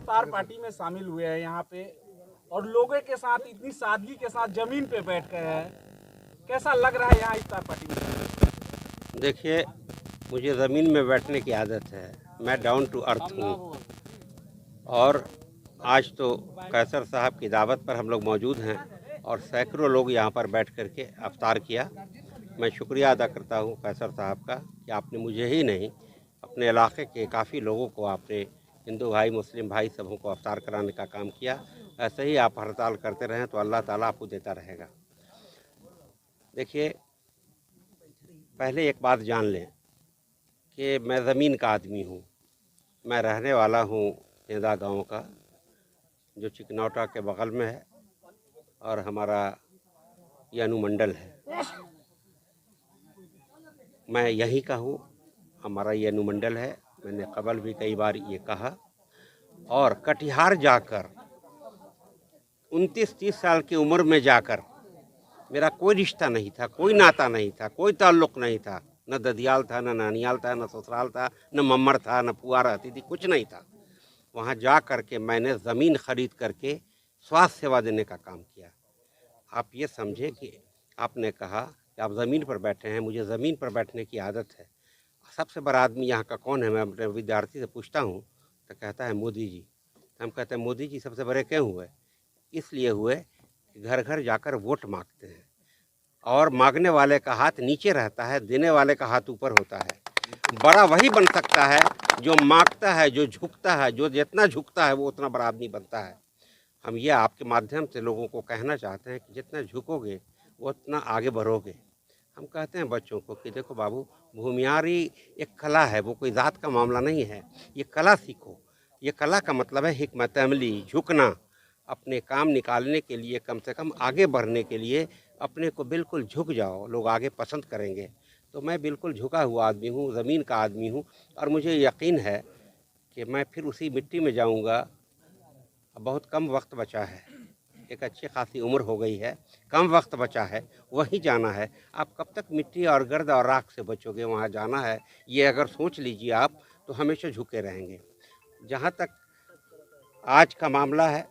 अफ्तार party में शामिल हुए हैं यहाँ पे और लोगों के साथ इतनी सादगी के साथ जमीन पे बैठ गए हैं, कैसा लग रहा है यहाँ इफ्तार पार्टी में? देखिए, मुझे ज़मीन में बैठने की आदत है। मैं डाउन टू अर्थ हूँ और आज तो कैसर साहब की दावत पर हम लोग मौजूद हैं और सैकड़ों लोग यहाँ पर बैठ कर के अफ्तार किया। मैं शुक्रिया अदा करता हूँ कैसर साहब का कि आपने मुझे ही नहीं, अपने इलाके के काफ़ी लोगों को आपने, हिंदू भाई मुस्लिम भाई सबों को अफ्तार कराने का काम किया। ऐसे ही आप हड़ताल करते रहें तो अल्लाह ताला आपको देता रहेगा। देखिए, पहले एक बात जान लें कि मैं ज़मीन का आदमी हूँ। मैं रहने वाला हूँ तेंदा गांव का, जो चिकनौटा के बगल में है और हमारा ये अनुमंडल है। मैं यहीं का हूँ, हमारा ये अनुमंडल है। मैंने कबल भी कई बार ये कहा। और कटिहार जाकर 29-30 साल की उम्र में जाकर मेरा कोई रिश्ता नहीं था, कोई नाता नहीं था, कोई ताल्लुक़ नहीं था। न ददियाल था, न नानियाल था, न ससुराल था, न मम्मर था, न पुआ रहती थी, कुछ नहीं था। वहाँ जा कर के मैंने ज़मीन खरीद करके स्वास्थ्य सेवा देने का काम किया। आप ये समझे कि आपने कहा कि आप ज़मीन पर बैठे हैं, मुझे ज़मीन पर बैठने की आदत है। सबसे बड़ा आदमी यहाँ का कौन है? मैं अपने विद्यार्थी से पूछता हूँ तो कहता है मोदी जी। हम कहते हैं मोदी जी सबसे बड़े क्यों हुए? इसलिए हुए कि घर घर जाकर वोट मांगते हैं और मांगने वाले का हाथ नीचे रहता है, देने वाले का हाथ ऊपर होता है। बड़ा वही बन सकता है जो मांगता है, जो झुकता है। जो जितना झुकता है वो उतना बड़ा आदमी बनता है। हम ये आपके माध्यम से लोगों को कहना चाहते हैं कि जितना झुकोगे वो उतना आगे बढ़ोगे। हम कहते हैं बच्चों को कि देखो बाबू, भूमियारी एक कला है, वो कोई ज़ात का मामला नहीं है। ये कला सीखो। ये कला का मतलब है हिकमत अमली, झुकना। अपने काम निकालने के लिए, कम से कम आगे बढ़ने के लिए अपने को बिल्कुल झुक जाओ, लोग आगे पसंद करेंगे। तो मैं बिल्कुल झुका हुआ आदमी हूँ, ज़मीन का आदमी हूँ और मुझे यकीन है कि मैं फिर उसी मिट्टी में जाऊँगा। बहुत कम वक्त बचा है, एक अच्छी खासी उम्र हो गई है, कम वक्त बचा है, वहीं जाना है। आप कब तक मिट्टी और गर्द और राख से बचोगे? वहाँ जाना है। ये अगर सोच लीजिए आप तो हमेशा झुके रहेंगे। जहाँ तक आज का मामला है,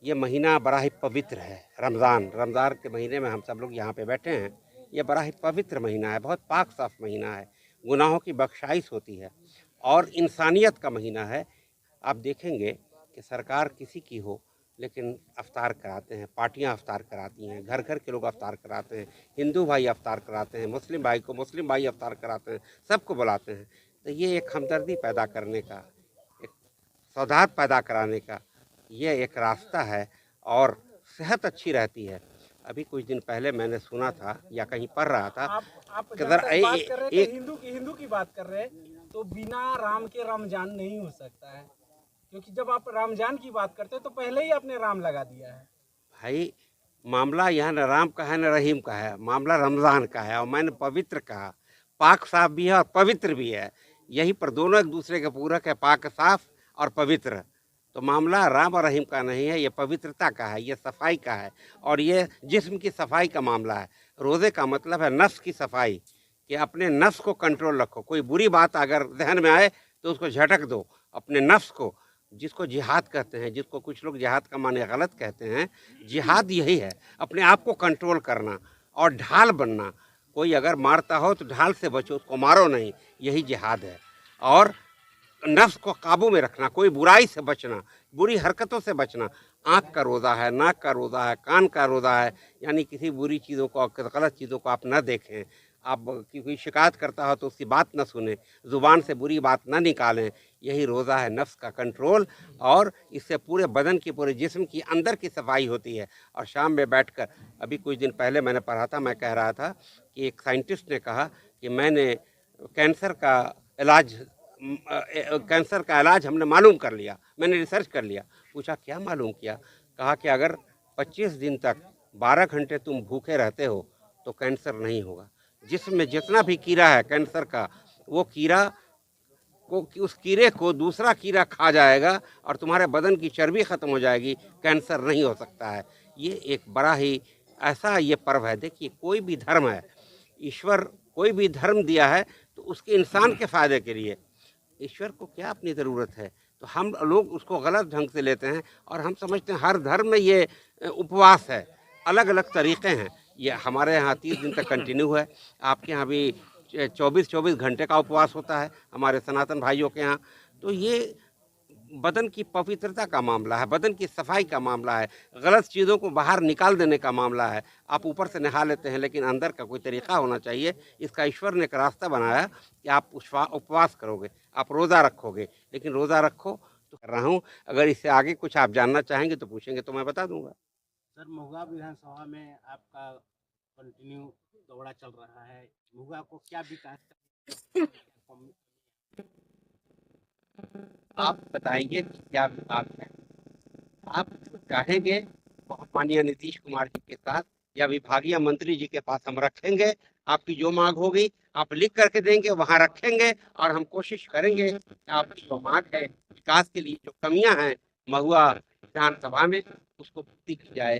ये महीना बड़ा ही पवित्र है, रमज़ान। रमज़ान के महीने में हम सब लोग यहाँ पे बैठे हैं। ये बड़ा ही पवित्र महीना है, बहुत पाक साफ महीना है, गुनाहों की बख्शाइश होती है और इंसानियत का महीना है। आप देखेंगे कि सरकार किसी की हो लेकिन अफ्तार कराते हैं, पार्टियां अफ्तार कराती हैं, घर घर के लोग अफ्तार कराते हैं, हिंदू भाई अफ्तार कराते हैं, मुस्लिम भाई को मुस्लिम भाई अफ्तार कराते हैं, सबको बुलाते हैं। तो ये एक हमदर्दी पैदा करने का, एक सौहार्द पैदा कराने का ये एक रास्ता है और सेहत अच्छी रहती है। अभी कुछ दिन पहले मैंने सुना था या कहीं पढ़ रहा था आप कि जब अगर तक बात कर रहे थे एक हिंदू की बात कर रहे हैं तो बिना राम के रमजान नहीं हो सकता है, क्योंकि जब आप रमजान की बात करते हैं तो पहले ही आपने राम लगा दिया है। भाई, मामला यहाँ न राम का है न रहीम का है, मामला रमज़ान का है और मैंने पवित्र कहा। पाक साफ भी है और पवित्र भी है, यही पर दोनों एक दूसरे के पूरक है, पाक साफ और पवित्र। तो मामला राम और रहीम का नहीं है, ये पवित्रता का है, ये सफाई का है और ये जिस्म की सफाई का मामला है। रोज़े का मतलब है नफ्स की सफाई, कि अपने नफ्स को कंट्रोल रखो। कोई बुरी बात अगर जहन में आए तो उसको झटक दो। अपने नफ्स को, जिसको जिहाद कहते हैं, जिसको कुछ लोग जिहाद का माने गलत कहते हैं, जिहाद यही है, अपने आप को कंट्रोल करना और ढाल बनना। कोई अगर मारता हो तो ढाल से बचो, उसको मारो नहीं, यही जिहाद है। और नफ्स को काबू में रखना, कोई बुराई से बचना, बुरी हरकतों से बचना। आँख का रोज़ा है, नाक का रोज़ा है, कान का रोज़ा है, यानी किसी बुरी चीज़ों को, गलत चीज़ों को आप न देखें। आप कोई शिकायत करता हो तो उसकी बात न सुने, ज़ुबान से बुरी बात न निकालें। यही रोज़ा है, नफ्स का कंट्रोल। और इससे पूरे बदन की, पूरे जिस्म की अंदर की सफाई होती है। और शाम में बैठकर, अभी कुछ दिन पहले मैंने पढ़ा था, मैं कह रहा था कि एक साइंटिस्ट ने कहा कि मैंने कैंसर का इलाज कैंसर का इलाज हमने मालूम कर लिया, मैंने रिसर्च कर लिया। पूछा क्या मालूम किया? कहा कि अगर 25 दिन तक 12 घंटे तुम भूखे रहते हो तो कैंसर नहीं होगा। जिसमें जितना भी कीड़ा है कैंसर का, वो कीड़ा को, उस कीड़े को दूसरा कीड़ा खा जाएगा और तुम्हारे बदन की चर्बी खत्म हो जाएगी, कैंसर नहीं हो सकता है। ये एक बड़ा ही ऐसा ये पर्व है। देखिए, कोई भी धर्म है, ईश्वर कोई भी धर्म दिया है तो उसके इंसान के फ़ायदे के लिए। ईश्वर को क्या अपनी ज़रूरत है तो हम लोग उसको गलत ढंग से लेते हैं और हम समझते हैं हर धर्म में ये उपवास है। अलग अलग तरीक़े हैं। ये हमारे यहाँ 30 दिन तक कंटिन्यू है। आपके यहाँ भी 24-24 घंटे का उपवास होता है, हमारे सनातन भाइयों के यहाँ। तो ये बदन की पवित्रता का मामला है, बदन की सफाई का मामला है, गलत चीज़ों को बाहर निकाल देने का मामला है। आप ऊपर से नहा लेते हैं, लेकिन अंदर का कोई तरीका होना चाहिए। इसका ईश्वर ने एक रास्ता बनाया कि आप उपवास करोगे, आप रोज़ा रखोगे, लेकिन रोज़ा रखो तो कर रहा हूँ। अगर इससे आगे कुछ आप जानना चाहेंगे तो पूछेंगे तो मैं बता दूंगा। सर, महुआ विधानसभा में आपका कंटिन्यू दौरा चल रहा है। महुआ को क्या विकास आप बताएंगे कि क्या विकास है। आप चाहेंगे वो माननीय नीतीश कुमार जी के साथ या विभागीय मंत्री जी के पास हम रखेंगे। आपकी जो मांग होगी आप लिख करके देंगे, वहां रखेंगे और हम कोशिश करेंगे कि आपकी जो मांग है विकास के लिए जो कमियां हैं महुआ विधानसभा में उसको पूर्ति की जाए।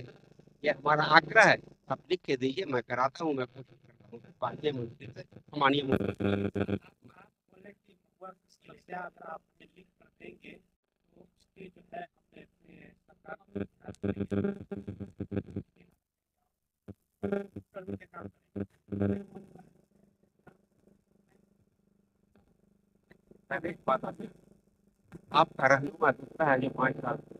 ये हमारा आग्रह है। आप लिख के दीजिए, मैं कराता हूँ, मैं कोशिश करता हूँ विभागीय मंत्री से, माननीय मंत्री। बोले कि महुआ की समस्या अगर आप दिल्ली कर देंगे तो उसके जो है अपने अपने सरकार करने के काम करेंगे। मैं देख पाता हूँ आपका रहनुमा दूसरा है जो 5 साल से।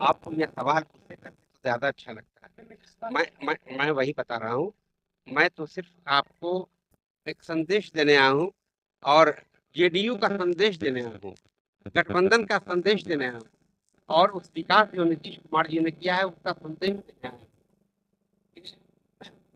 आपको यह सवाल पूछने करके तो ज्यादा अच्छा लगता है। मैं वही बता रहा हूँ। मैं तो सिर्फ आपको एक संदेश देने आया हूँ और जेडीयू का संदेश देने आया हूँ, गठबंधन का संदेश देने आया हूँ और उस विकास जो नीतीश कुमार जी ने किया है उसका संदेश देने आया हूँ।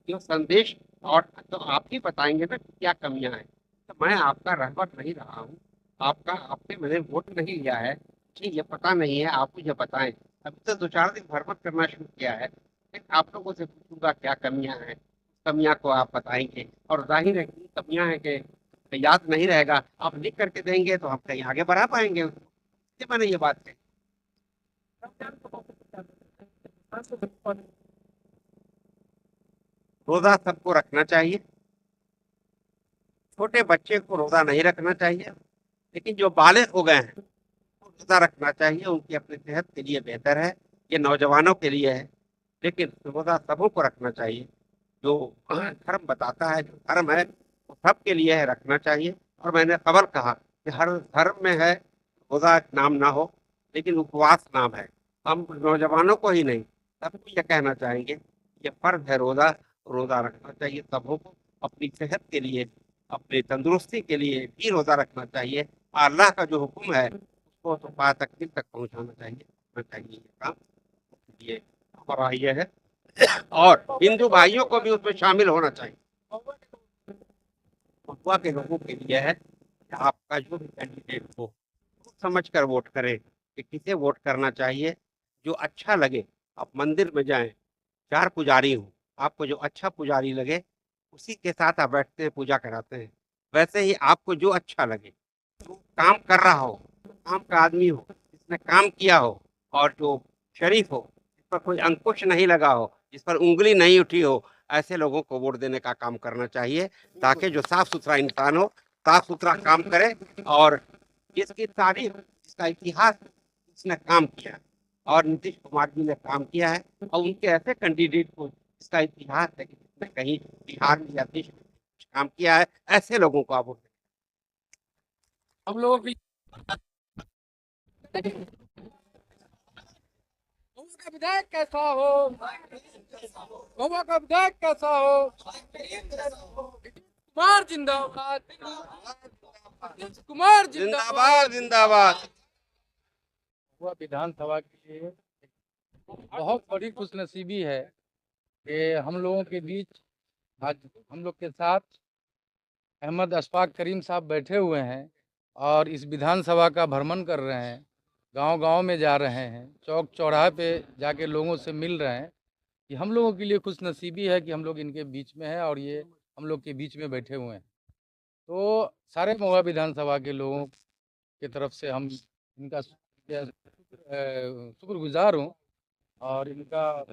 जो संदेश और तो आप ही बताएंगे ना कि क्या कमियां हैं। तो मैं आपका रहबर नहीं रहा हूँ, आपसे मैंने वोट नहीं लिया है, मुझे ये पता नहीं है, आप मुझे बताएं। अभी तो 2-4 दिन भरमत करना शुरू किया है, लेकिन आप लोगों से पूछूंगा क्या कमियां हैं, कमियां को आप बताएंगे और जाहिर है कि कमियां हैं कि याद नहीं रहेगा, आप लिख करके देंगे तो हम कहीं आगे बढ़ा पाएंगे। इसलिए मैंने ये बात कही। रोजा सबको रखना चाहिए, छोटे बच्चे को रोजा नहीं रखना चाहिए, लेकिन जो बालिग हो गए हैं तो रोजा रखना चाहिए, उनकी अपनी सेहत के लिए बेहतर है। ये नौजवानों के लिए है, लेकिन रोजा सबों को रखना चाहिए। जो धर्म बताता है, जो धर्म है वो सबके लिए है, रखना चाहिए। और मैंने कबल कहा कि हर धर्म में है रोजा नाम ना हो, लेकिन उपवास नाम है। हम नौजवानों को ही नहीं सबको ये कहना चाहेंगे ये फर्ज है रोजा, रोजा रखना चाहिए सबों को। अपनी सेहत के लिए, अपनी तंदुरुस्ती के लिए भी रोजा रखना चाहिए। अल्लाह का जो हुक्म है उसको तो पा तकलीफ तक पहुंचाना चाहिए, करना चाहिए ये काम। ये हमारा ये है और हिंदू भाइयों को भी उसमें शामिल होना चाहिए। महुआ के लोगों के लिए है कि आपका जो भी कैंडिडेट हो सोच समझ कर वोट करें कि किसे वोट करना चाहिए, जो अच्छा लगे। आप मंदिर में जाएं, 4 पुजारी हो, आपको जो अच्छा पुजारी लगे उसी के साथ आप बैठते हैं, पूजा कराते हैं। वैसे ही आपको जो अच्छा लगे, जो काम कर रहा हो, काम का आदमी हो, जिसने काम किया हो और जो शरीफ हो, जिस पर कोई अंकुश नहीं लगा हो, जिस पर उंगली नहीं उठी हो, ऐसे लोगों को वोट देने का काम करना चाहिए, ताकि जो साफ सुथरा इंसान हो, साफ सुथरा काम करे और जिसकी तारीफ, जिसका इतिहास, जिसने काम किया और नीतीश कुमार जी ने काम किया है और उनके ऐसे कैंडिडेट को जिसका इतिहास है कि जिसने कहीं बिहार में या देश में कुछ काम किया है, ऐसे लोगों को आप वोट दें। हम लोगों की महुआ का विधायक कैसा हो, महुआ का विधायक कैसा हो, कुमार जिंदाबाद, नीतीश कुमार जिंदाबाद। जिंदाबाद जिंदाबाद। महुआ विधानसभा के लिए बहुत बड़ी खुशनसीबी है कि हम लोगों के बीच आज हम लोग के साथ अहमद अशफाक करीम साहब बैठे हुए हैं और इस विधानसभा का भ्रमण कर रहे हैं, गांव-गांव में जा रहे हैं, चौक चौराहे पे जाके लोगों से मिल रहे हैं। ये हम लोगों के लिए खुशनसीबी है कि हम लोग इनके बीच में हैं और ये हम लोग के बीच में बैठे हुए हैं। तो सारे महुआ विधानसभा के लोगों की तरफ से हम इनका शुक्रगुजार हूँ और इनका